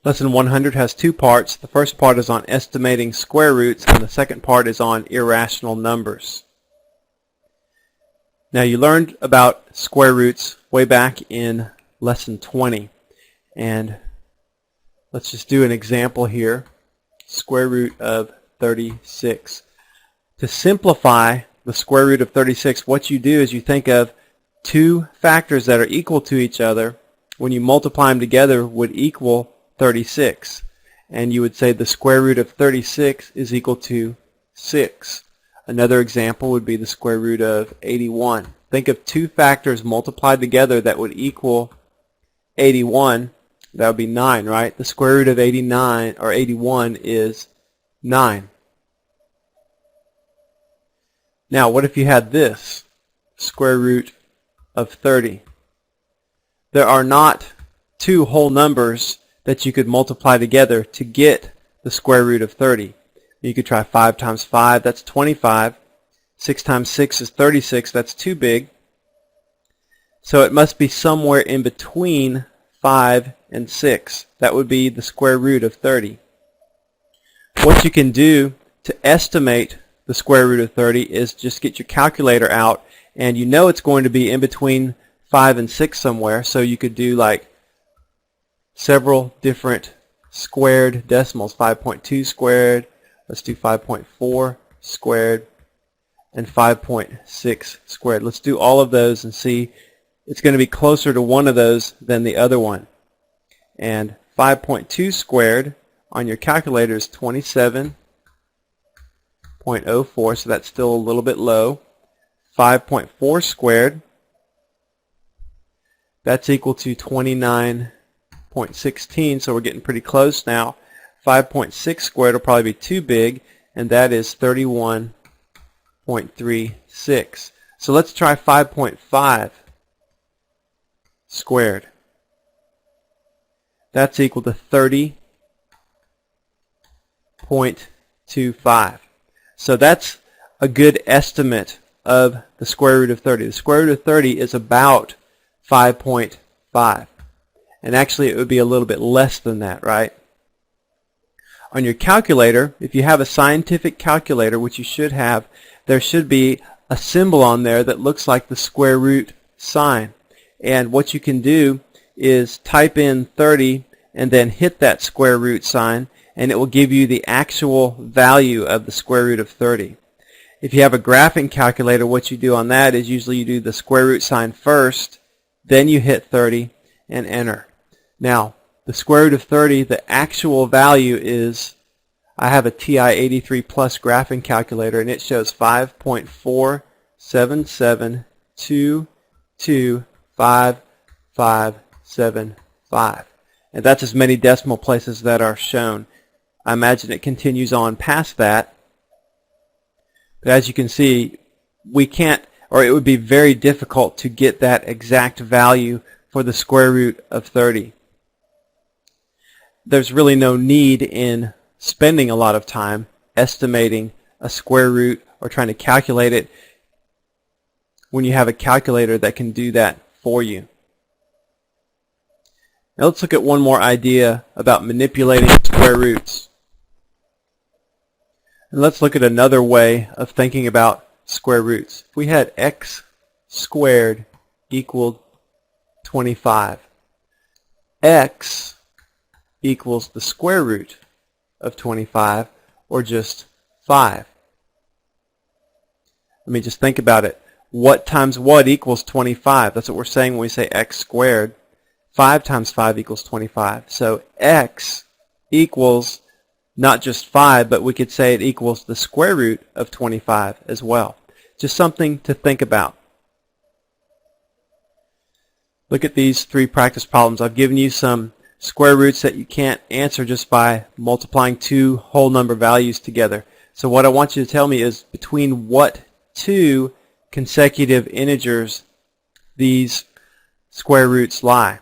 Lesson 100 has two parts. The first part is on estimating square roots, and the second part is on irrational numbers. Now, you learned about square roots way back in lesson 20, and let's just do an example here. Square root of 36. To simplify the square root of 36, what you do is you think of two factors that are equal to each other. When you multiply them together would equal 36, and you would say the square root of 36 is equal to 6. Another example would be the square root of 81. Think of two factors multiplied together that would equal 81. That would be 9, right? The square root of 89 or 81 is 9. Now, what if you had this square root of 30? There are not two whole numbers that you could multiply together to get the square root of 30. You could try 5 times 5, that's 25. 6 times 6 is 36, that's too big. So it must be somewhere in between 5 and 6. That would be the square root of 30. What you can do to estimate the square root of 30 is just get your calculator out, and you know it's going to be in between 5 and 6 somewhere, so you could do like several different squared decimals. 5.2 squared, let's do 5.4 squared, and 5.6 squared. Let's do all of those and see. It's going to be closer to one of those than the other one. And 5.2 squared on your calculator is 27.04, so that's still a little bit low. 5.4 squared, that's equal to 29.16, so we're getting pretty close now. 5.6 squared will probably be too big, and that is 31.36. So let's try 5.5 squared. That's equal to 30.25. So that's a good estimate of the square root of 30. The square root of 30 is about 5.5. And actually it would be a little bit less than that, right? On your calculator, if you have a scientific calculator, which you should have, there should be a symbol on there that looks like the square root sign. And what you can do is type in 30 and then hit that square root sign, and it will give you the actual value of the square root of 30. If you have a graphing calculator, what you do on that is usually you do the square root sign first, then you hit 30 and enter. Now, the square root of 30, the actual value is, I have a TI-83 Plus graphing calculator, and it shows 5.4772255575. And that's as many decimal places that are shown. I imagine it continues on past that. But as you can see, we can't, or it would be very difficult to get that exact value for the square root of 30. There's really no need in spending a lot of time estimating a square root or trying to calculate it when you have a calculator that can do that for you. Now let's look at one more idea about manipulating square roots. And let's look at another way of thinking about square roots. If we had x squared equaled 25, x equals the square root of 25, or just 5. Let me just think about it. What times what equals 25? That's what we're saying when we say x squared. 5 times 5 equals 25. So x equals not just 5, but we could say it equals the square root of 25 as well. Just something to think about. Look at these three practice problems. I've given you some square roots that you can't answer just by multiplying two whole number values together. So what I want you to tell me is between what two consecutive integers these square roots lie.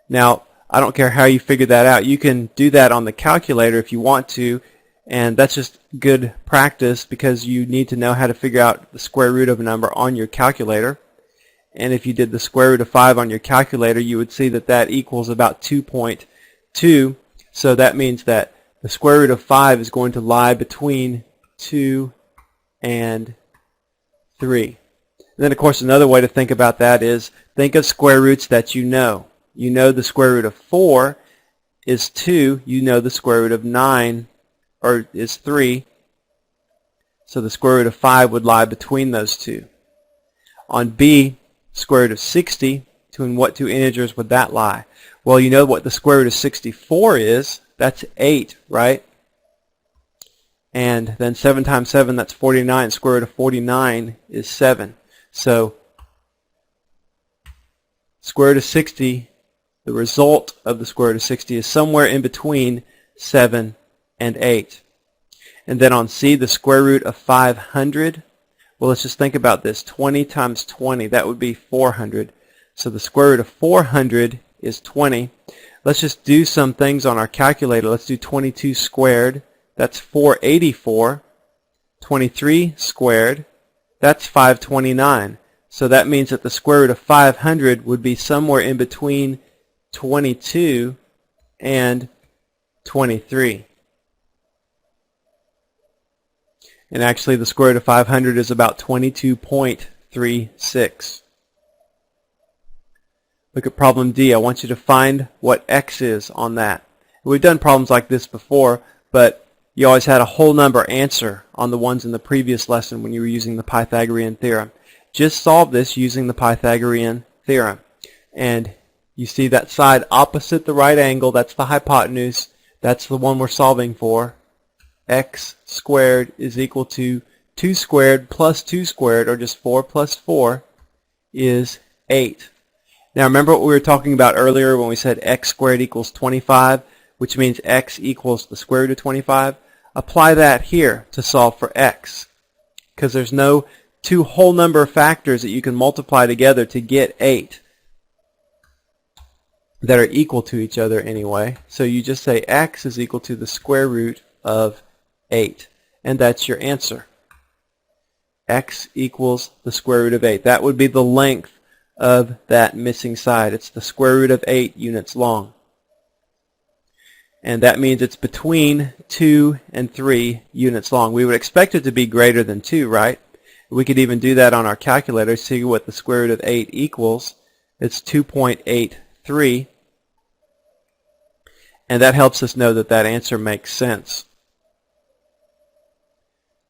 Now, I don't care how you figure that out. You can do that on the calculator if you want to, and that's just good practice because you need to know how to figure out the square root of a number on your calculator. And if you did the square root of 5 on your calculator, you would see that that equals about 2.2. So that means that the square root of 5 is going to lie between 2 and 3. And then, of course, another way to think about that is think of square roots that you know. You know the square root of 4 is 2. You know the square root of 9 is 3. So the square root of 5 would lie between those two. On B, square root of 60, between what two integers would that lie? Well, you know what the square root of 64 is. That's 8, right? And then 7 times 7, that's 49. Square root of 49 is 7. So square root of 60, the result of the square root of 60 is somewhere in between 7 and 8. And then on C, the square root of 500. Well, let's just think about this. 20 times 20, that would be 400. So the square root of 400 is 20. Let's just do some things on our calculator. Let's do 22 squared. That's 484. 23 squared. That's 529. So that means that the square root of 500 would be somewhere in between 22 and 23. And actually the square root of 500 is about 22.36. Look at problem D. I want you to find what x is on that. We've done problems like this before, but you always had a whole number answer on the ones in the previous lesson when you were using the Pythagorean theorem. Just solve this using the Pythagorean theorem. And you see that side opposite the right angle, that's the hypotenuse. That's the one we're solving for. X squared is equal to 2 squared plus 2 squared, or just 4 plus 4, is 8. Now remember what we were talking about earlier when we said x squared equals 25, which means x equals the square root of 25? Apply that here to solve for x, because there's no two whole number factors that you can multiply together to get 8 that are equal to each other anyway. So you just say x is equal to the square root of 8, and that's your answer. X equals the square root of 8. That would be the length of that missing side. It's the square root of 8 units long. And that means it's between 2 and 3 units long. We would expect it to be greater than 2, right? We could even do that on our calculator, see what the square root of 8 equals. It's 2.83. And that helps us know that that answer makes sense.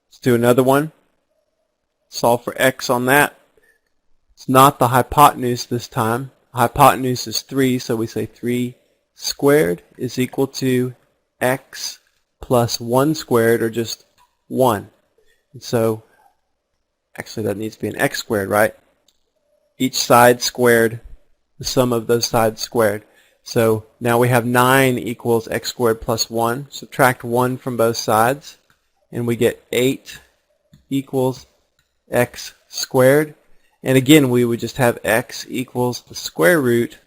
Let's do another one. Solve for x on that. It's not the hypotenuse this time. The hypotenuse is 3, so we say 3 squared is equal to x plus 1 squared, or just 1. And so, actually that needs to be an x squared, right? Each side squared, the sum of those sides squared. So now we have 9 equals x squared plus 1. Subtract 1 from both sides, and we get 8 equals x squared. And again, we would just have x equals the square root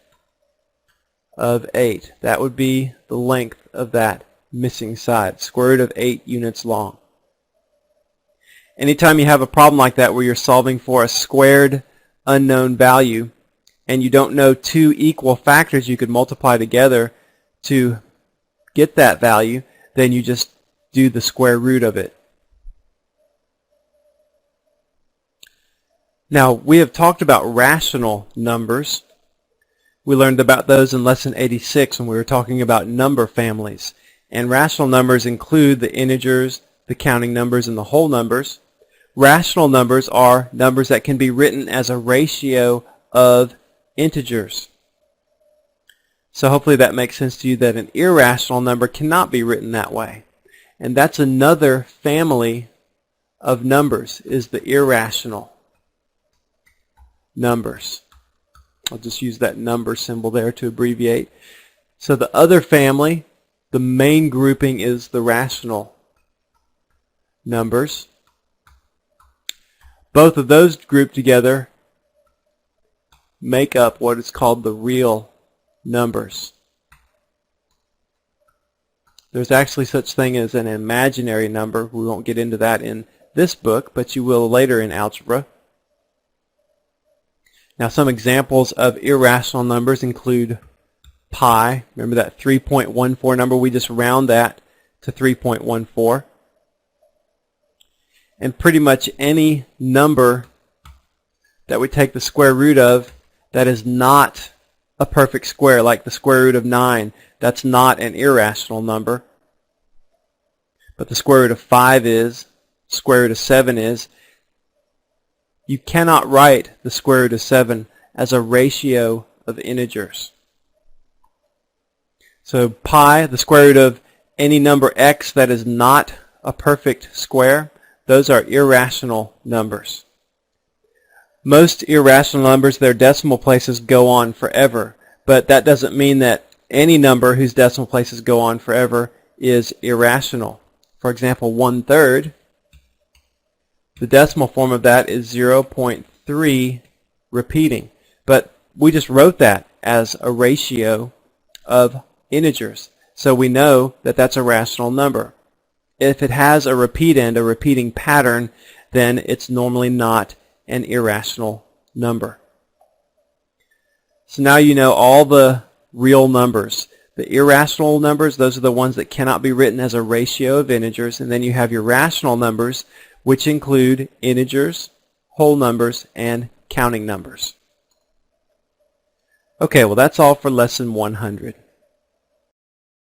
of 8. That would be the length of that missing side, square root of 8 units long. Anytime you have a problem like that where you're solving for a squared unknown value and you don't know two equal factors you could multiply together to get that value, then you just do the square root of it. Now, we have talked about rational numbers. We learned about those in lesson 86 when we were talking about number families. And rational numbers include the integers, the counting numbers, and the whole numbers. Rational numbers are numbers that can be written as a ratio of integers. So hopefully that makes sense to you that an irrational number cannot be written that way. And that's another family of numbers, is the irrational numbers. I'll just use that number symbol there to abbreviate. So the other family, the main grouping, is the rational numbers. Both of those grouped together make up what is called the real numbers. There's actually such thing as an imaginary number. We won't get into that in this book, but you will later in algebra. Now some examples of irrational numbers include pi. Remember that 3.14 number? We just round that to 3.14. And pretty much any number that we take the square root of that is not a perfect square, like the square root of 9, that's not an irrational number. But the square root of 5 is, square root of 7 is. You cannot write the square root of 7 as a ratio of integers. So pi, the square root of any number x that is not a perfect square, those are irrational numbers. Most irrational numbers, their decimal places go on forever, but that doesn't mean that any number whose decimal places go on forever is irrational. For example, 1/3, the decimal form of that is 0.3 repeating, but we just wrote that as a ratio of integers, so we know that that's a rational number. If it has a repeat end, a repeating pattern, then it's normally not an irrational number. So now you know all the real numbers. The irrational numbers, those are the ones that cannot be written as a ratio of integers, and then you have your rational numbers, which include integers, whole numbers, and counting numbers. Okay, well that's all for lesson 100.